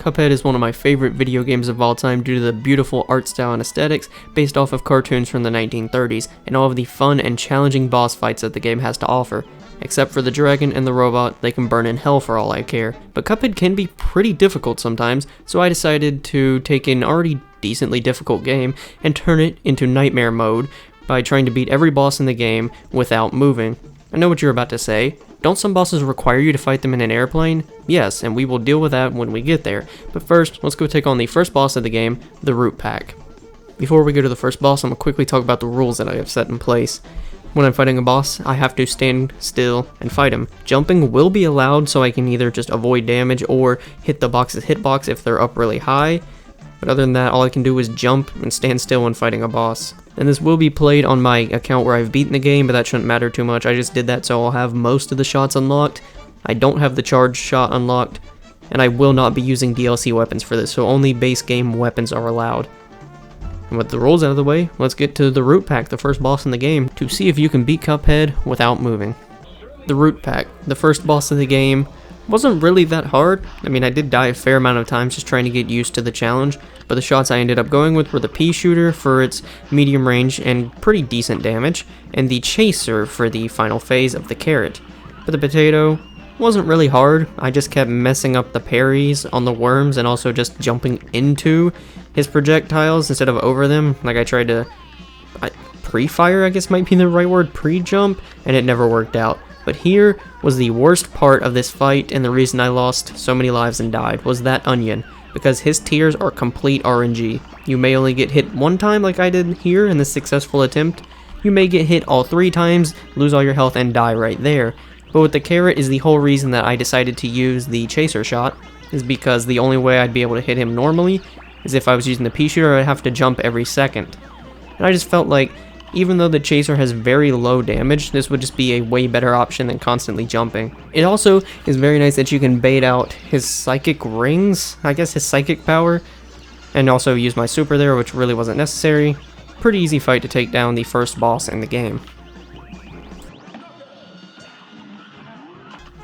Cuphead is one of my favorite video games of all time due to the beautiful art style and aesthetics based off of cartoons from the 1930s, and all of the fun and challenging boss fights that the game has to offer. Except for the dragon and the robot, they can burn in hell for all I care. But Cuphead can be pretty difficult sometimes, so I decided to take an already decently difficult game and turn it into nightmare mode by trying to beat every boss in the game without moving. I know what you're about to say. Don't some bosses require you to fight them in an airplane? Yes, and we will deal with that when we get there. But first, let's go take on the first boss of the game, the Root Pack. Before we go to the first boss, I'm going to quickly talk about the rules that I have set in place. When I'm fighting a boss, I have to stand still and fight him. Jumping will be allowed, so I can either just avoid damage or hit the box's hitbox if they're up really high. But other than that, all I can do is jump and stand still when fighting a boss. And this will be played on my account where I've beaten the game, but that shouldn't matter too much. I just did that so I'll have most of the shots unlocked. I don't have the charged shot unlocked, and I will not be using DLC weapons for this, so only base game weapons are allowed. And with the rules out of the way, let's get to the Root Pack, the first boss in the game, to see if you can beat Cuphead without moving. The Root Pack, the first boss of the game, wasn't really that hard. I mean, I did die a fair amount of times just trying to get used to the challenge, but the shots I ended up going with were the pea shooter for its medium range and pretty decent damage, and the chaser for the final phase of the carrot. But the potato wasn't really hard. I just kept messing up the parries on the worms and also just jumping into his projectiles instead of over them. Like I tried to pre-fire, I guess might be the right word, pre-jump, and it never worked out. But here was the worst part of this fight, and the reason I lost so many lives and died was that onion, because his tears are complete RNG. You may only get hit one time like I did here in this successful attempt. You may get hit all 3 times, lose all your health, and die right there. But with the carrot is the whole reason that I decided to use the chaser shot, is because the only way I'd be able to hit him normally is if I was using the pea shooter. I'd have to jump every second. And I just felt like, even though the chaser has very low damage, this would just be a way better option than constantly jumping. It also is very nice that you can bait out his psychic rings, I guess his psychic power, and also use my super there, which really wasn't necessary. Pretty easy fight to take down the first boss in the game.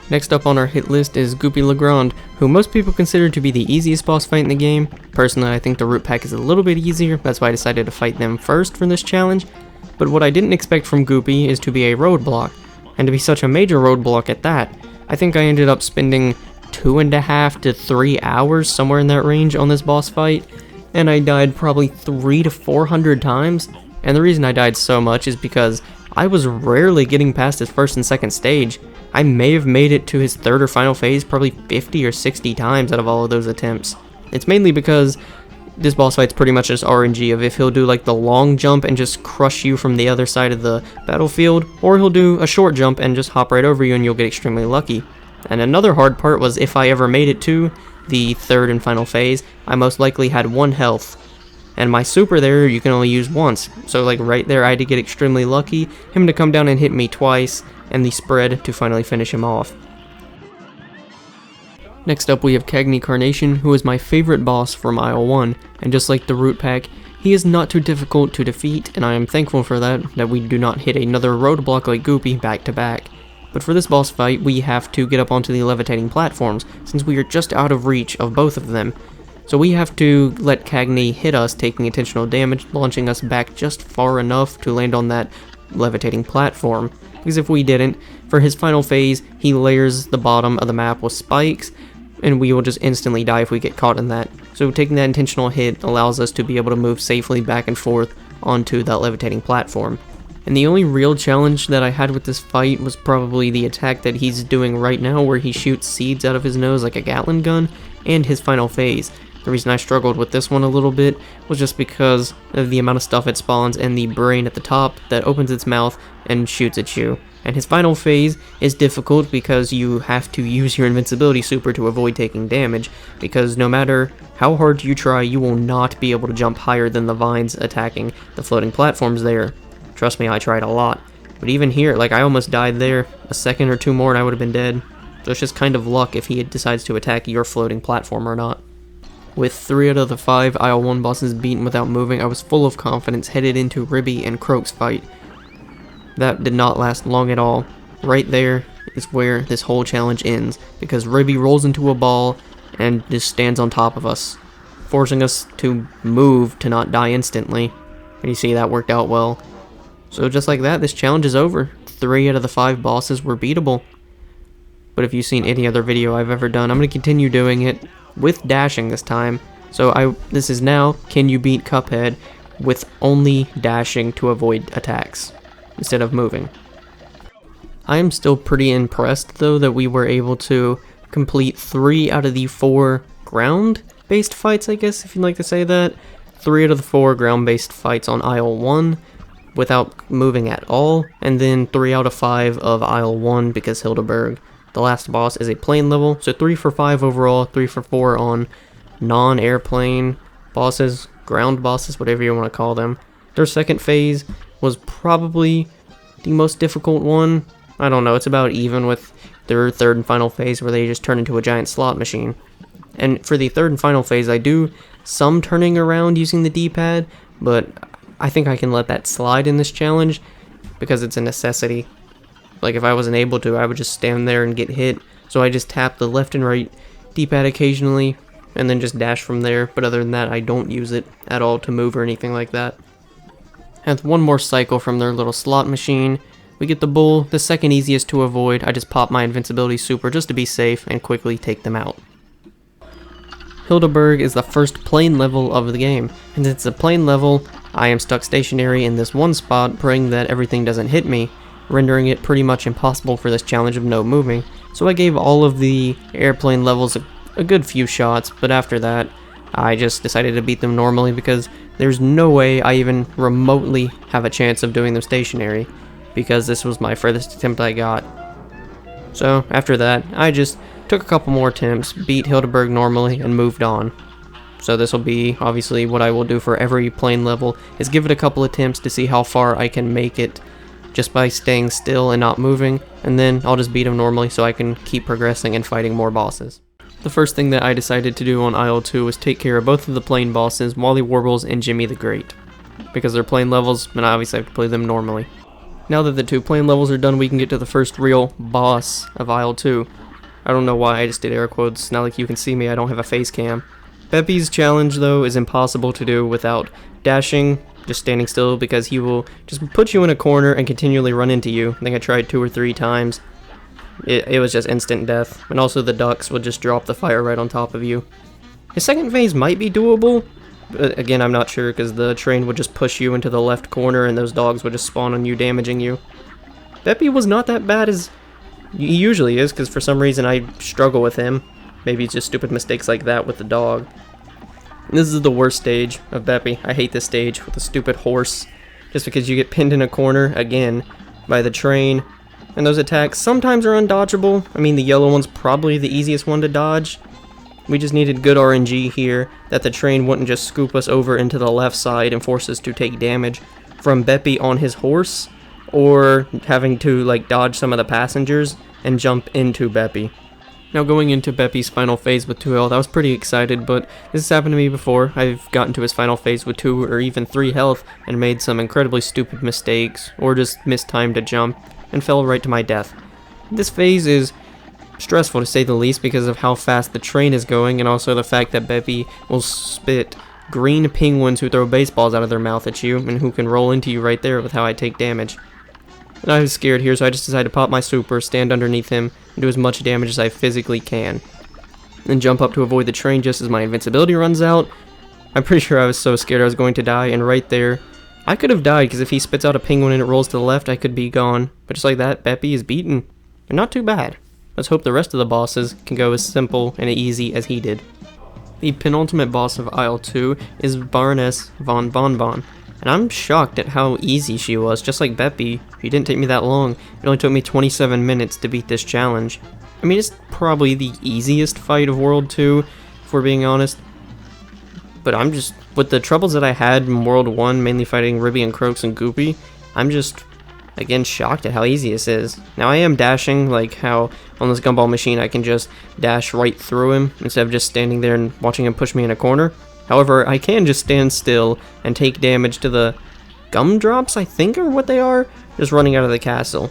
Next up on our hit list is Goopy Legrand, who most people consider to be the easiest boss fight in the game. Personally, I think the Root Pack is a little bit easier, that's why I decided to fight them first for this challenge. But what I didn't expect from Goopy is to be a roadblock, and to be such a major roadblock at that. I think I ended up spending 2.5 to 3 hours, somewhere in that range, on this boss fight, and I died probably 300 to 400 times. And the reason I died so much is because I was rarely getting past his first and second stage. I may have made it to his third or final phase probably 50 or 60 times out of all of those attempts. It's mainly because this boss fight's pretty much just RNG of if he'll do like the long jump and just crush you from the other side of the battlefield, or he'll do a short jump and just hop right over you and you'll get extremely lucky. And another hard part was if I ever made it to the third and final phase, I most likely had 1 health. And my super there you can only use once, so like right there I had to get extremely lucky, him to come down and hit me twice, and the spread to finally finish him off. Next up we have Cagney Carnation, who is my favorite boss from Aisle 1, and just like the Root Pack, he is not too difficult to defeat, and I am thankful for that we do not hit another roadblock like Goopy back to back. But for this boss fight, we have to get up onto the levitating platforms, since we are just out of reach of both of them. So we have to let Cagney hit us, taking intentional damage, launching us back just far enough to land on that levitating platform. Because if we didn't, for his final phase, he layers the bottom of the map with spikes, and we will just instantly die if we get caught in that. So taking that intentional hit allows us to be able to move safely back and forth onto that levitating platform. And the only real challenge that I had with this fight was probably the attack that he's doing right now, where he shoots seeds out of his nose like a Gatling gun, and his final phase. The reason I struggled with this one a little bit was just because of the amount of stuff it spawns and the brain at the top that opens its mouth and shoots at you. And his final phase is difficult because you have to use your invincibility super to avoid taking damage, because no matter how hard you try, you will not be able to jump higher than the vines attacking the floating platforms there. Trust me, I tried a lot. But even here, like I almost died there, a second or 2 more and I would have been dead. So it's just kind of luck if he decides to attack your floating platform or not. With 3 out of the 5 Aisle 1 bosses beaten without moving, I was full of confidence headed into Ribby and Croak's fight. That did not last long at all. Right there is where this whole challenge ends, because Ribby rolls into a ball, and just stands on top of us, forcing us to move to not die instantly. And you see that worked out well. So just like that, this challenge is over. 3 out of the 5 bosses were beatable. But if you've seen any other video I've ever done, I'm going to continue doing it with dashing this time. So this is now, can you beat Cuphead with only dashing to avoid attacks instead of moving? I am still pretty impressed though that we were able to complete 3 out of the 4 ground-based fights, I guess, if you'd like to say that. 3 out of the 4 ground-based fights on Aisle 1 without moving at all, and then 3 out of 5 of Aisle 1 because Hildeberg, the last boss, is a plane level. So 3 for 5 overall, 3 for 4 on non-airplane bosses, ground bosses, whatever you want to call them. Their second phase was probably the most difficult one. I don't know, it's about even with their third and final phase where they just turn into a giant slot machine. And for the third and final phase, I do some turning around using the D-pad, but I think I can let that slide in this challenge because it's a necessity. Like if I wasn't able to, I would just stand there and get hit. So I just tap the left and right D-pad occasionally and then just dash from there. But other than that, I don't use it at all to move or anything like that. And one more cycle from their little slot machine. We get the bull, the second easiest to avoid. I just pop my invincibility super just to be safe and quickly take them out. Hildeberg is the first plane level of the game, and since it's a plane level, I am stuck stationary in this one spot, praying that everything doesn't hit me, rendering it pretty much impossible for this challenge of no moving. So I gave all of the airplane levels a good few shots, but after that, I just decided to beat them normally because there's no way I even remotely have a chance of doing them stationary, because this was my furthest attempt I got. So after that, I just took a couple more attempts, beat Hildeberg normally, and moved on. So this will be obviously what I will do for every plane level, is give it a couple attempts to see how far I can make it just by staying still and not moving, and then I'll just beat them normally so I can keep progressing and fighting more bosses. The first thing that I decided to do on Aisle 2 was take care of both of the plane bosses, Wally Warbles and Jimmy the Great, because they're plane levels and I obviously have to play them normally. Now that the 2 plane levels are done, we can get to the first real boss of Aisle 2. I don't know why I just did air quotes, not like you can see me, I don't have a face cam. Beppy's challenge though is impossible to do without dashing, just standing still, because he will just put you in a corner and continually run into you. I think I tried 2 or 3 times. It was just instant death, and also the ducks would just drop the fire right on top of you. His second phase might be doable, but again I'm not sure because the train would just push you into the left corner and those dogs would just spawn on you, damaging you. Beppy was not that bad as he usually is, because for some reason I struggle with him. Maybe it's just stupid mistakes like that with the dog. This is the worst stage of Beppy. I hate this stage with the stupid horse, just because you get pinned in a corner again by the train, and those attacks sometimes are undodgeable. I mean, the yellow one's probably the easiest one to dodge. We just needed good RNG here, that the train wouldn't just scoop us over into the left side and force us to take damage from Beppy on his horse, or having to like dodge some of the passengers and jump into Beppy. Now going into Beppy's final phase with 2 health, I was pretty excited, but this has happened to me before. I've gotten to his final phase with 2 or even 3 health and made some incredibly stupid mistakes, or just mistimed a jump and fell right to my death. This phase is stressful to say the least because of how fast the train is going, and also the fact that Beppy will spit green penguins who throw baseballs out of their mouth at you and who can roll into you right there with how I take damage. And I was scared here, so I just decided to pop my super, stand underneath him, and do as much damage as I physically can. Then jump up to avoid the train just as my invincibility runs out. I'm pretty sure I was so scared I was going to die, and right there, I could have died, because if he spits out a penguin and it rolls to the left, I could be gone. But just like that, Beppy is beaten. And not too bad. Let's hope the rest of the bosses can go as simple and easy as he did. The penultimate boss of Aisle 2 is Baroness von Bonbon. And I'm shocked at how easy she was, just like Beppy. She didn't take me that long. It only took me 27 minutes to beat this challenge. I mean, it's probably the easiest fight of World 2, if we're being honest. But I'm just, with the troubles that I had in World 1, mainly fighting Ribby and Croaks and Goopy, I'm just, again, shocked at how easy this is. Now I am dashing, like how on this gumball machine I can just dash right through him, instead of just standing there and watching him push me in a corner. However, I can just stand still and take damage to the gumdrops, I think are what they are, just running out of the castle.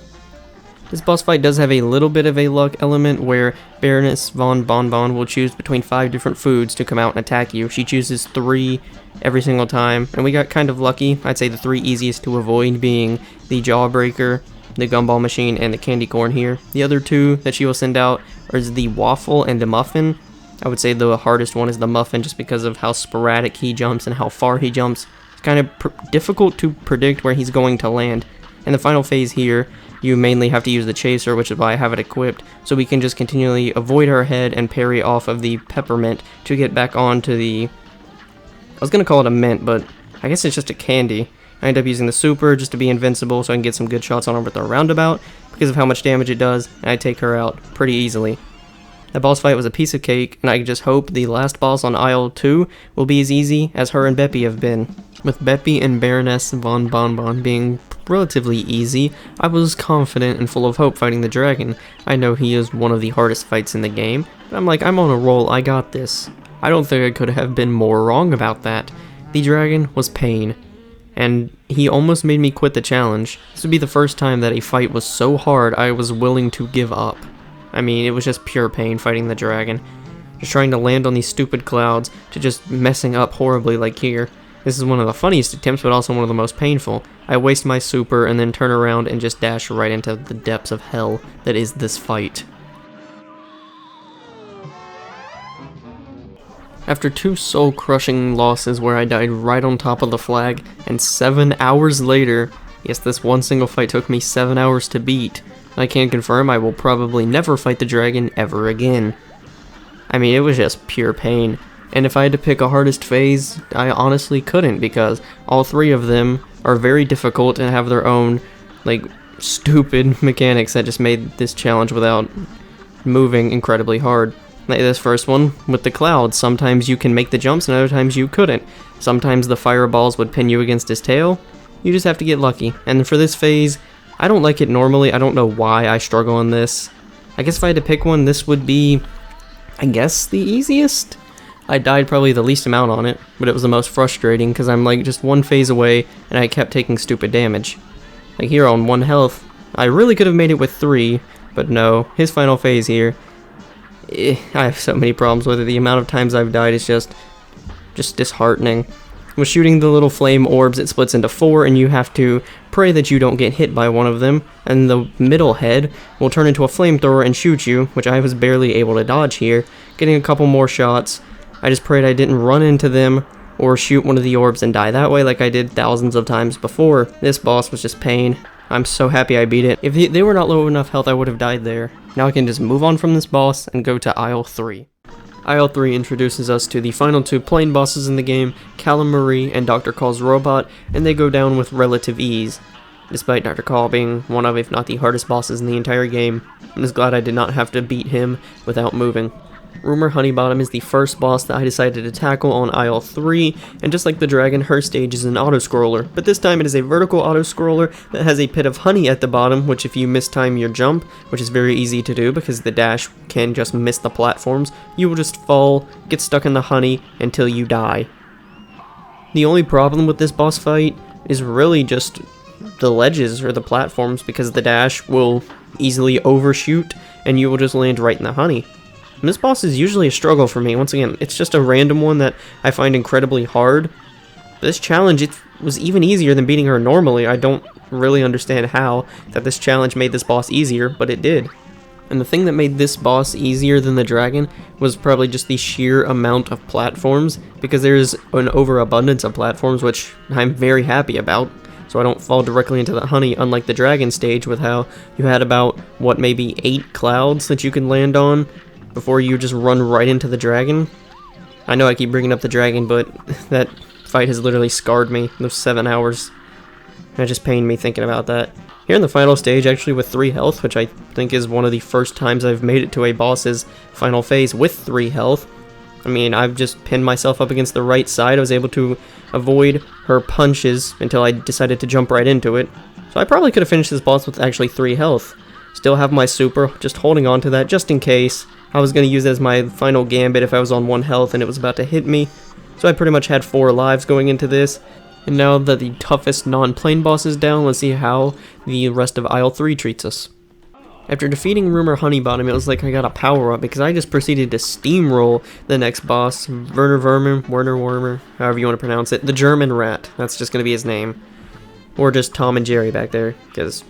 This boss fight does have a little bit of a luck element where Baroness von Bonbon will choose between 5 different foods to come out and attack you. She chooses 3 every single time, and we got kind of lucky. I'd say the 3 easiest to avoid being the Jawbreaker, the Gumball Machine, and the Candy Corn here. The other 2 that she will send out is the Waffle and the Muffin. I would say the hardest one is the Muffin just because of how sporadic he jumps and how far he jumps. It's kind of difficult to predict where he's going to land. In the final phase here, you mainly have to use the Chaser, which is why I have it equipped, so we can just continually avoid her head and parry off of the Peppermint to get back onto the... I was going to call it a mint, but I guess it's just a candy. I end up using the Super just to be invincible so I can get some good shots on her with the Roundabout because of how much damage it does, and I take her out pretty easily. That boss fight was a piece of cake, and I just hope the last boss on Aisle 2 will be as easy as her and Beppy have been. With Beppy and Baroness von Bonbon being relatively easy, I was confident and full of hope fighting the dragon. I know he is one of the hardest fights in the game, but I'm like, I'm on a roll, I got this. I don't think I could have been more wrong about that. The dragon was pain, and he almost made me quit the challenge. This would be the first time that a fight was so hard I was willing to give up. I mean, it was just pure pain fighting the dragon. Just trying to land on these stupid clouds to just messing up horribly like here. This is one of the funniest attempts, but also one of the most painful. I waste my super and then turn around and just dash right into the depths of hell that is this fight. After 2 soul-crushing losses where I died right on top of the flag, and 7 hours later, yes, this one single fight took me 7 hours to beat, I can confirm I will probably never fight the dragon ever again. I mean, it was just pure pain. And if I had to pick a hardest phase, I honestly couldn't because all 3 of them are very difficult and have their own, like, stupid mechanics that just made this challenge without moving incredibly hard. Like this first one with the clouds, sometimes you can make the jumps and other times you couldn't. Sometimes the fireballs would pin you against his tail. You just have to get lucky. And for this phase, I don't like it normally. I don't know why I struggle on this. I guess if I had to pick one, this would be, I guess, the easiest? I died probably the least amount on it, but it was the most frustrating because I'm like just 1 phase away and I kept taking stupid damage. Like here on 1 health, I really could have made it with 3, but no, his final phase here, I have so many problems with it. The amount of times I've died is just disheartening. With shooting the little flame orbs, it splits into 4 and you have to pray that you don't get hit by one of them, and the middle head will turn into a flamethrower and shoot you, which I was barely able to dodge here, getting a couple more shots. I just prayed I didn't run into them or shoot one of the orbs and die that way like I did thousands of times before. This boss was just pain. I'm so happy I beat it. If they were not low enough health, I would have died there. Now I can just move on from this boss and go to Aisle 3. Aisle 3 introduces us to the final 2 plain bosses in the game, Calamari and Dr. Call's robot, and they go down with relative ease. Despite Dr. Call being one of, if not the hardest bosses in the entire game, I'm just glad I did not have to beat him without moving. Rumor Honeybottom is the first boss that I decided to tackle on Aisle 3, and just like the dragon, her stage is an auto-scroller, but this time it is a vertical auto-scroller that has a pit of honey at the bottom, which if you mistime your jump, which is very easy to do because the dash can just miss the platforms, you will just fall, get stuck in the honey until you die. The only problem with this boss fight is really just the ledges or the platforms because the dash will easily overshoot and you will just land right in the honey. And this boss is usually a struggle for me. Once again, it's just a random one that I find incredibly hard. This challenge, it was even easier than beating her normally. I don't really understand how that this challenge made this boss easier, but it did. And the thing that made this boss easier than the dragon was probably just the sheer amount of platforms, because there's an overabundance of platforms, which I'm very happy about. So I don't fall directly into the honey, unlike the dragon stage with how you had about, what, maybe 8 clouds that you can land on before you just run right into the dragon. I know I keep bringing up the dragon, but that fight has literally scarred me, those 7 hours. That just pained me thinking about that. Here in the final stage, actually with 3 health, which I think is one of the first times I've made it to a boss's final phase with 3 health. I mean, I've just pinned myself up against the right side. I was able to avoid her punches until I decided to jump right into it. So I probably could have finished this boss with actually 3 health. Still have my super, just holding on to that just in case. I was going to use it as my final gambit if I was on 1 health and it was about to hit me. So I pretty much had 4 lives going into this. And now that the toughest non-plane boss is down, let's see how the rest of Aisle 3 treats us. After defeating Rumor Honeybottom, it was like I got a power-up because I just proceeded to steamroll the next boss, Werner Wormer, however you want to pronounce it, the German rat. That's just going to be his name. Or just Tom and Jerry back there, because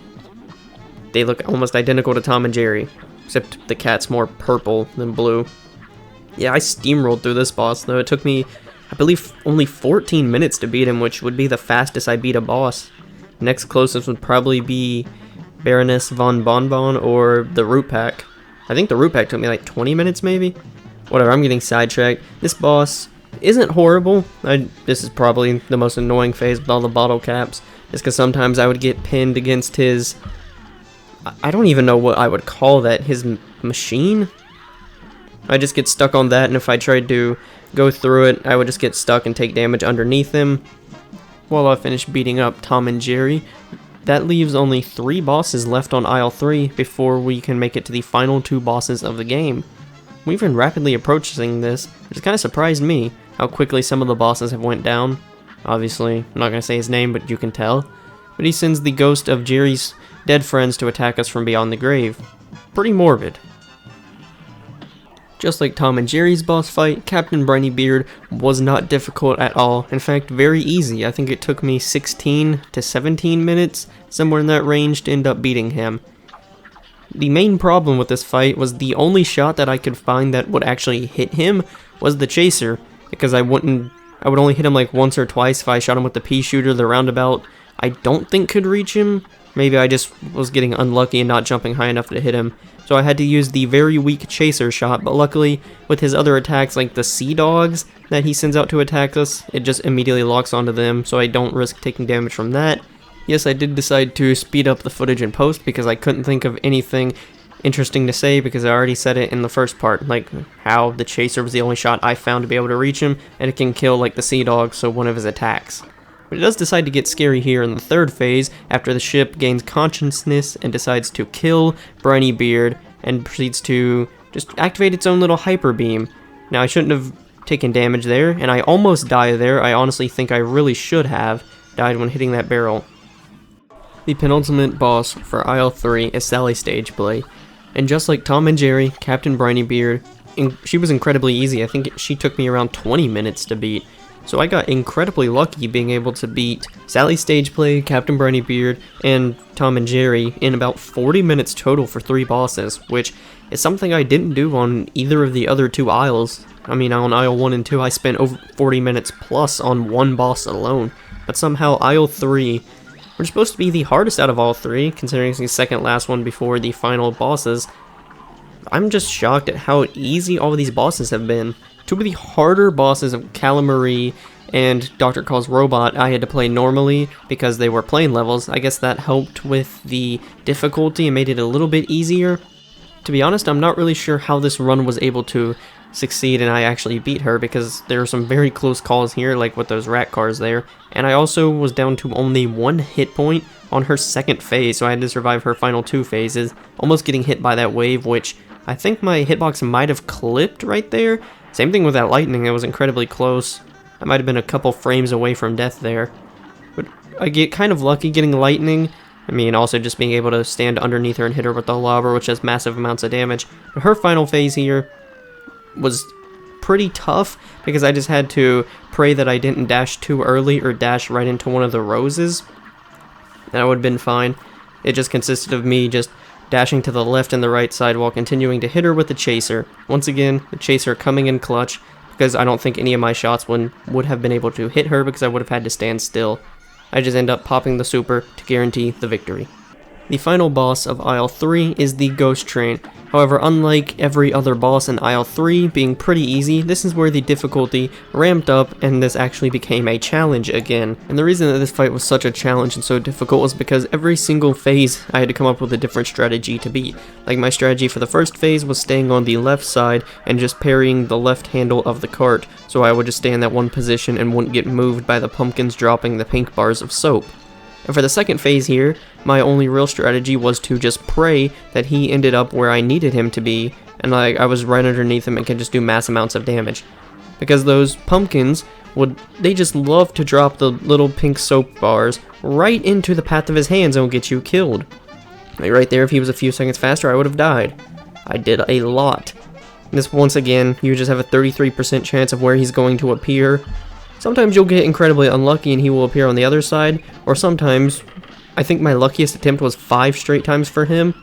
they look almost identical to Tom and Jerry, except the cat's more purple than blue. Yeah, I steamrolled through this boss, though. It took me, I believe, only 14 minutes to beat him, which would be the fastest I beat a boss. Next closest would probably be Baroness von Bonbon or the Root Pack. I think the Root Pack took me like 20 minutes maybe? Whatever, I'm getting sidetracked. This boss isn't horrible. This is probably the most annoying phase with all the bottle caps. Just because sometimes I would get pinned against his... I don't even know what I would call that. His machine? I just get stuck on that, and if I tried to go through it, I would just get stuck and take damage underneath him. While I finish beating up Tom and Jerry, that leaves only 3 bosses left on Aisle 3 before we can make it to the final 2 bosses of the game. We've been rapidly approaching this, which has kind of surprised me, how quickly some of the bosses have went down. Obviously, I'm not going to say his name, but you can tell. But he sends the ghost of Jerry's dead friends to attack us from beyond the grave. Pretty morbid. Just like Tom and Jerry's boss fight, Captain Brinybeard was not difficult at all. In fact, very easy. I think it took me 16 to 17 minutes, somewhere in that range, to end up beating him. The main problem with this fight was the only shot that I could find that would actually hit him was the chaser, because I would only hit him like once or twice if I shot him with the pea shooter. The roundabout I don't think could reach him. Maybe I just was getting unlucky and not jumping high enough to hit him. So I had to use the very weak chaser shot, but luckily with his other attacks like the sea dogs that he sends out to attack us, it just immediately locks onto them, so I don't risk taking damage from that. Yes, I did decide to speed up the footage in post because I couldn't think of anything interesting to say because I already said it in the first part, like how the chaser was the only shot I found to be able to reach him, and it can kill like the sea dog, so one of his attacks. But it does decide to get scary here in the 3rd phase after the ship gains consciousness and decides to kill Brinybeard and proceeds to just activate its own little hyper beam. Now I shouldn't have taken damage there, and I almost died there. I honestly think I really should have died when hitting that barrel. The penultimate boss for Aisle 3 is Sally Stageplay, and just like Tom and Jerry, Captain Brinybeard, she was incredibly easy. I think she took me around 20 minutes to beat. So I got incredibly lucky being able to beat Sally Stageplay, Captain Brinybeard, and Tom and Jerry in about 40 minutes total for 3 bosses, which is something I didn't do on either of the other 2 aisles. I mean, on Aisle 1 and 2, I spent over 40 minutes plus on one boss alone, but somehow Aisle 3, which is supposed to be the hardest out of all 3, considering it's the second last one before the final bosses, I'm just shocked at how easy all of these bosses have been. 2 of the harder bosses of Calamari and Dr. Call's Robot I had to play normally because they were plane levels. I guess that helped with the difficulty and made it a little bit easier. To be honest, I'm not really sure how this run was able to succeed and I actually beat her because there are some very close calls here, like with those rat cars there. And I also was down to only 1 hit point on her 2nd phase, so I had to survive her final 2 phases, almost getting hit by that wave, which I think my hitbox might have clipped right there. Same thing with that lightning, it was incredibly close. I might have been a couple frames away from death there. But I get kind of lucky getting lightning. I mean, also just being able to stand underneath her and hit her with the lava, which has massive amounts of damage. But her final phase here was pretty tough because I just had to pray that I didn't dash too early or dash right into one of the roses. That would have been fine. It just consisted of me just dashing to the left and the right side while continuing to hit her with the chaser. Once again, the chaser coming in clutch because I don't think any of my shots would have been able to hit her because I would have had to stand still. I just end up popping the super to guarantee the victory. The final boss of Aisle 3 is the Ghost Train. However, unlike every other boss in Aisle 3 being pretty easy, this is where the difficulty ramped up and this actually became a challenge again. And the reason that this fight was such a challenge and so difficult was because every single phase I had to come up with a different strategy to beat. Like my strategy for the first phase was staying on the left side and just parrying the left handle of the cart, so I would just stay in that one position and wouldn't get moved by the pumpkins dropping the pink bars of soap. And for the second phase here, my only real strategy was to just pray that he ended up where I needed him to be, and like I was right underneath him and could just do mass amounts of damage. Because those pumpkins they just love to drop the little pink soap bars right into the path of his hands and will get you killed. Like right there, if he was a few seconds faster, I would have died. I did a lot. This, once again, you just have a 33% chance of where he's going to appear. Sometimes you'll get incredibly unlucky and he will appear on the other side, or sometimes, I think my luckiest attempt was 5 straight times for him.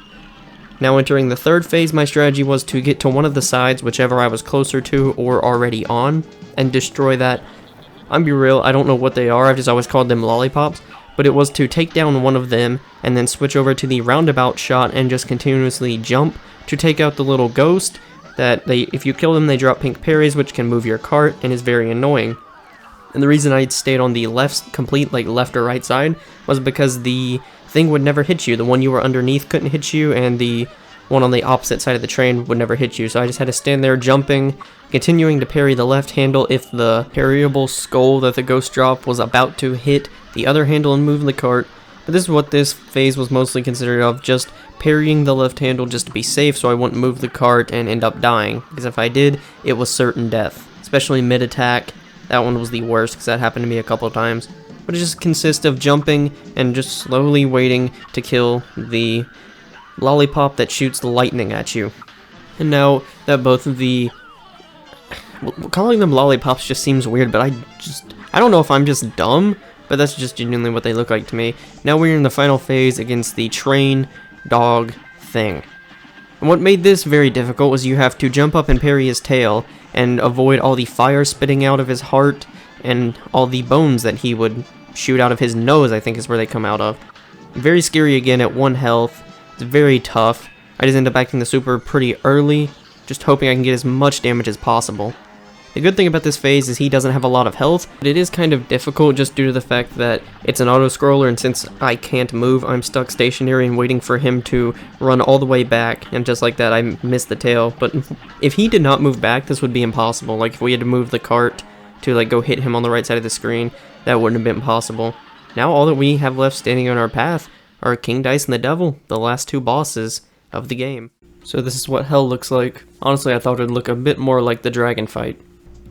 Now entering the third phase, my strategy was to get to one of the sides, whichever I was closer to or already on, and destroy that. I'm be real, I don't know what they are, I've just always called them lollipops, but it was to take down one of them and then switch over to the roundabout shot and just continuously jump to take out the little ghost that if you kill them, they drop pink parries, which can move your cart and is very annoying. And the reason I stayed on the complete left or right side was because the thing would never hit you. The one you were underneath couldn't hit you, and the one on the opposite side of the train would never hit you. So I just had to stand there jumping, continuing to parry the left handle if the parryable skull that the ghost dropped was about to hit the other handle and move the cart. But this is what this phase was mostly considered of, just parrying the left handle just to be safe so I wouldn't move the cart and end up dying. Because if I did, it was certain death, especially mid-attack. That one was the worst because that happened to me a couple of times. But it just consists of jumping and just slowly waiting to kill the lollipop that shoots the lightning at you. And now that both of the... calling them lollipops just seems weird, but I don't know if I'm just dumb, but that's just genuinely what they look like to me. Now we're in the final phase against the train dog thing. And what made this very difficult was you have to jump up and parry his tail and avoid all the fire spitting out of his heart and all the bones that he would shoot out of his nose, I think is where they come out of. Very scary again at 1 health. It's very tough. I just end up acting the super pretty early, just hoping I can get as much damage as possible. The good thing about this phase is he doesn't have a lot of health, but it is kind of difficult just due to the fact that it's an auto-scroller, and since I can't move, I'm stuck stationary and waiting for him to run all the way back, and just like that, I missed the tail. But if he did not move back, this would be impossible. Like, if we had to move the cart to, go hit him on the right side of the screen, that wouldn't have been possible. Now all that we have left standing on our path are King Dice and the Devil, the last 2 bosses of the game. So this is what hell looks like. Honestly, I thought it would look a bit more like the dragon fight.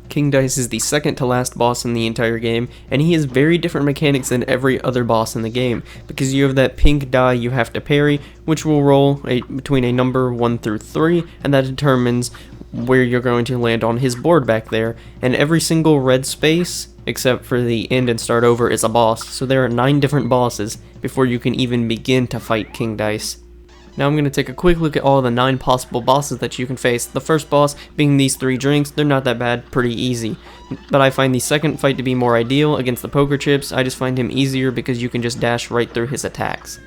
King Dice is the second to last boss in the entire game, and he has very different mechanics than every other boss in the game, because you have that pink die you have to parry, which will roll between a number 1 through 3, and that determines where you're going to land on his board back there, and every single red space, except for the end and start over, is a boss, so there are 9 different bosses before you can even begin to fight King Dice. Now I'm going to take a quick look at all the 9 possible bosses that you can face. The first boss being these 3 drinks. They're not that bad, pretty easy. But I find the second fight to be more ideal against the poker chips. I just find him easier because you can just dash right through his attacks.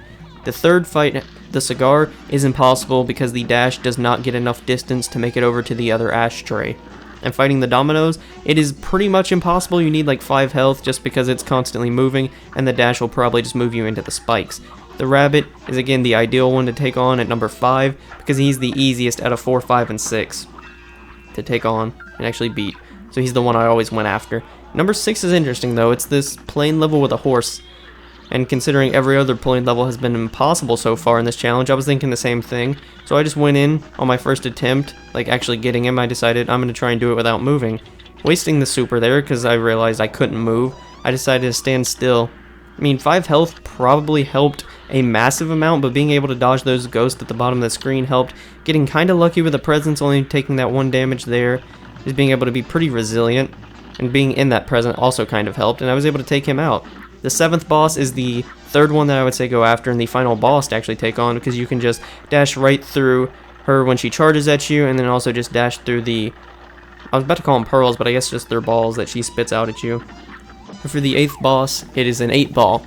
The third fight, the cigar, is impossible because the dash does not get enough distance to make it over to the other ashtray. And fighting the dominoes, it is pretty much impossible. You need like 5 health just because it's constantly moving, and the dash will probably just move you into the spikes. The rabbit is again the ideal one to take on at number 5 because he's the easiest out of 4, 5, and 6 to take on and actually beat. So he's the one I always went after. Number 6 is interesting though. It's this plain level with a horse. And considering every other plain level has been impossible so far in this challenge, I was thinking the same thing. So I just went in on my first attempt, actually getting him. I decided I'm going to try and do it without moving. Wasting the super there because I realized I couldn't move. I decided to stand still. 5 health probably helped a massive amount, but being able to dodge those ghosts at the bottom of the screen helped. Getting kind of lucky with the presence, only taking that 1 damage there, is being able to be pretty resilient, and being in that present also kind of helped, and I was able to take him out. The 7th boss is the 3rd one that I would say go after, and the final boss to actually take on, because you can just dash right through her when she charges at you, and then also just dash through I was about to call them pearls, but I guess just their balls that she spits out at you. For the 8th boss, it is an 8-ball.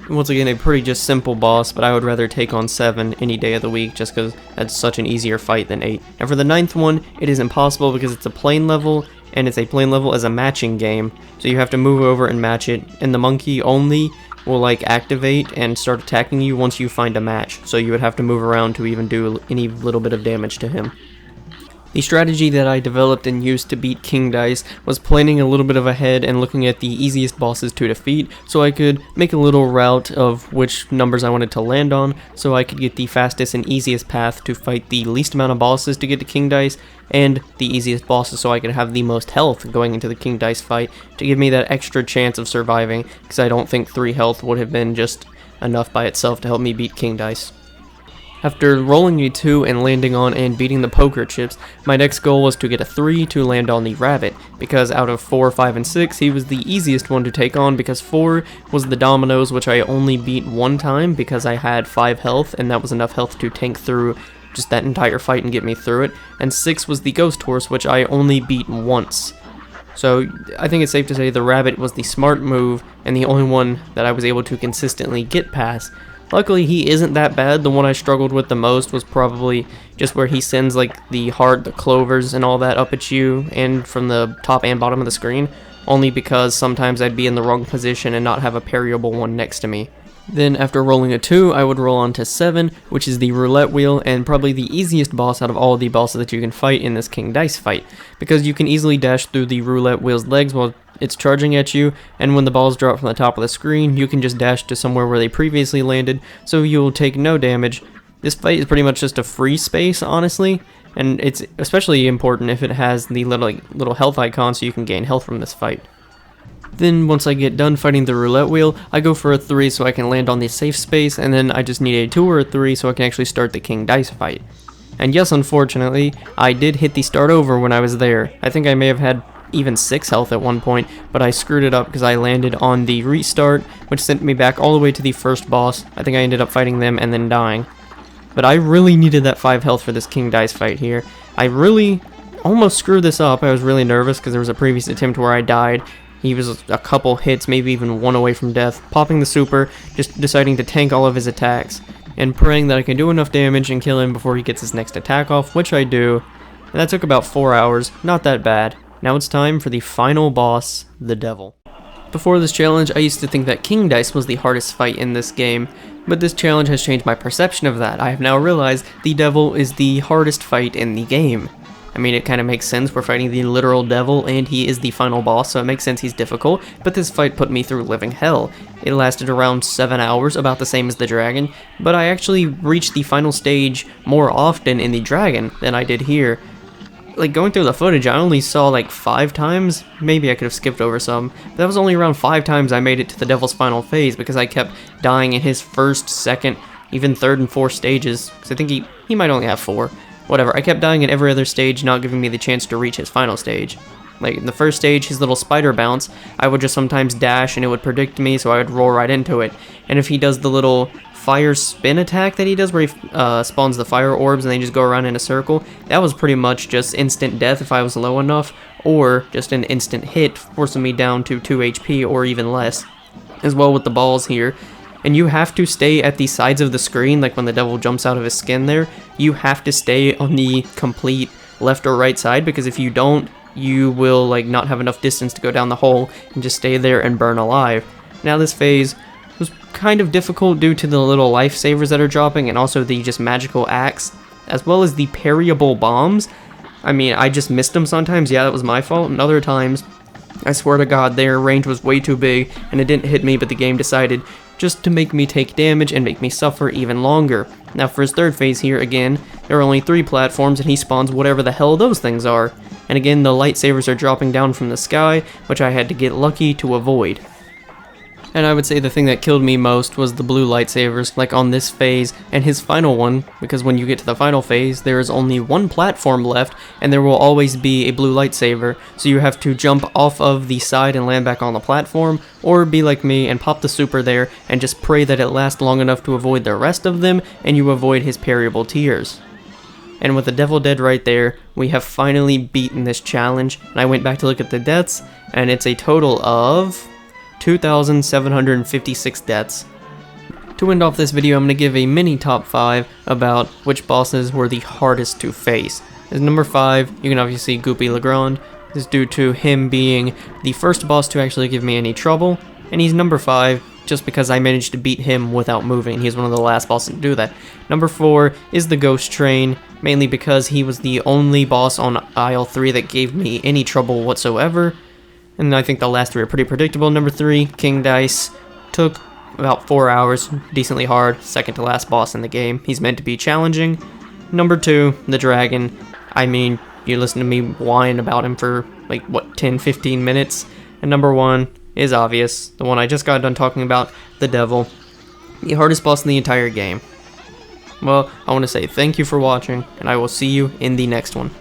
Once again, a pretty just simple boss, but I would rather take on 7 any day of the week just because that's such an easier fight than 8. And for the 9th one, it is impossible because it's a plain level, and it's a plain level as a matching game. So you have to move over and match it, and the monkey only will activate and start attacking you once you find a match. So you would have to move around to even do any little bit of damage to him. The strategy that I developed and used to beat King Dice was planning a little bit of ahead and looking at the easiest bosses to defeat so I could make a little route of which numbers I wanted to land on so I could get the fastest and easiest path to fight the least amount of bosses to get to King Dice and the easiest bosses so I could have the most health going into the King Dice fight to give me that extra chance of surviving because I don't think 3 health would have been just enough by itself to help me beat King Dice. After rolling a 2 and landing on and beating the poker chips, my next goal was to get a 3 to land on the rabbit, because out of 4, 5, and 6, he was the easiest one to take on, because 4 was the dominoes, which I only beat one time because I had 5 health, and that was enough health to tank through just that entire fight and get me through it, and 6 was the ghost horse, which I only beat once. So I think it's safe to say the rabbit was the smart move, and the only one that I was able to consistently get past. Luckily, he isn't that bad. The one I struggled with the most was probably just where he sends like the heart, the clovers, and all that up at you, and from the top and bottom of the screen, only because sometimes I'd be in the wrong position and not have a parryable one next to me. Then after rolling a 2, I would roll on to 7, which is the roulette wheel, and probably the easiest boss out of all of the bosses that you can fight in this King Dice fight, because you can easily dash through the roulette wheel's legs while it's charging at you, and when the balls drop from the top of the screen, you can just dash to somewhere where they previously landed, so you'll take no damage. This fight is pretty much just a free space, honestly, and it's especially important if it has the little health icon so you can gain health from this fight. Then once I get done fighting the roulette wheel, I go for a 3 so I can land on the safe space, and then I just need a 2 or a 3 so I can actually start the King Dice fight. And yes, unfortunately, I did hit the start over when I was there. I think I may have had even 6 health at one point, but I screwed it up because I landed on the restart, which sent me back all the way to the first boss. I think I ended up fighting them and then dying. But I really needed that 5 health for this King Dice fight here. I really almost screwed this up. I was really nervous because there was a previous attempt where I died. He was a couple hits, maybe even one away from death, popping the super, just deciding to tank all of his attacks, and praying that I can do enough damage and kill him before he gets his next attack off, which I do. And that took about 4 hours, not that bad. Now it's time for the final boss, the Devil. Before this challenge, I used to think that King Dice was the hardest fight in this game, but this challenge has changed my perception of that. I have now realized the Devil is the hardest fight in the game. I mean, it kind of makes sense. We're fighting the literal devil, and he is the final boss, so it makes sense he's difficult, but this fight put me through living hell. It lasted around 7 hours, about the same as the dragon, but I actually reached the final stage more often in the dragon than I did here. Like, going through the footage, I only saw like 5 times, maybe I could have skipped over some, but that was only around 5 times I made it to the devil's final phase, because I kept dying in his first, second, even third and fourth stages, because I think he might only have 4. Whatever, I kept dying in every other stage, not giving me the chance to reach his final stage. Like, in the first stage, his little spider bounce, I would just sometimes dash and it would predict me, so I would roll right into it. And if he does the little fire spin attack that he does, where he spawns the fire orbs and they just go around in a circle, that was pretty much just instant death if I was low enough, or just an instant hit, forcing me down to 2 HP or even less. As well with the balls here. And you have to stay at the sides of the screen, like when the devil jumps out of his skin there, you have to stay on the complete left or right side, because if you don't, you will like not have enough distance to go down the hole and just stay there and burn alive. Now this phase was kind of difficult due to the little lifesavers that are dropping, and also the just magical axe, as well as the parryable bombs. I mean, I just missed them sometimes, yeah, that was my fault, and other times, I swear to God, their range was way too big, and it didn't hit me, but the game decided just to make me take damage and make me suffer even longer. Now for his third phase here, again, there are only 3 platforms, and he spawns whatever the hell those things are. And again, the lightsabers are dropping down from the sky, which I had to get lucky to avoid. And I would say the thing that killed me most was the blue lightsabers, like on this phase and his final one, because when you get to the final phase, there is only 1 platform left, and there will always be a blue lightsaber, so you have to jump off of the side and land back on the platform, or be like me and pop the super there and just pray that it lasts long enough to avoid the rest of them, and you avoid his parryable tears. And with the devil dead right there, we have finally beaten this challenge, and I went back to look at the deaths, and it's a total of 2,756 deaths. To end off this video, I'm going to give a mini top 5 about which bosses were the hardest to face. As number 5, you can obviously see Goopy Legrand. This is due to him being the first boss to actually give me any trouble, and he's number 5 just because I managed to beat him without moving. He's one of the last bosses to do that. Number 4 is the Ghost Train, mainly because he was the only boss on Aisle 3 that gave me any trouble whatsoever. And I think the last 3 are pretty predictable. Number 3, King Dice, took about 4 hours, decently hard, second to last boss in the game. He's meant to be challenging. Number 2, the Dragon. I mean, you listen to me whine about him for like, what, 10-15 minutes? And number 1 is obvious, the one I just got done talking about, the Devil. The hardest boss in the entire game. Well, I want to say thank you for watching, and I will see you in the next one.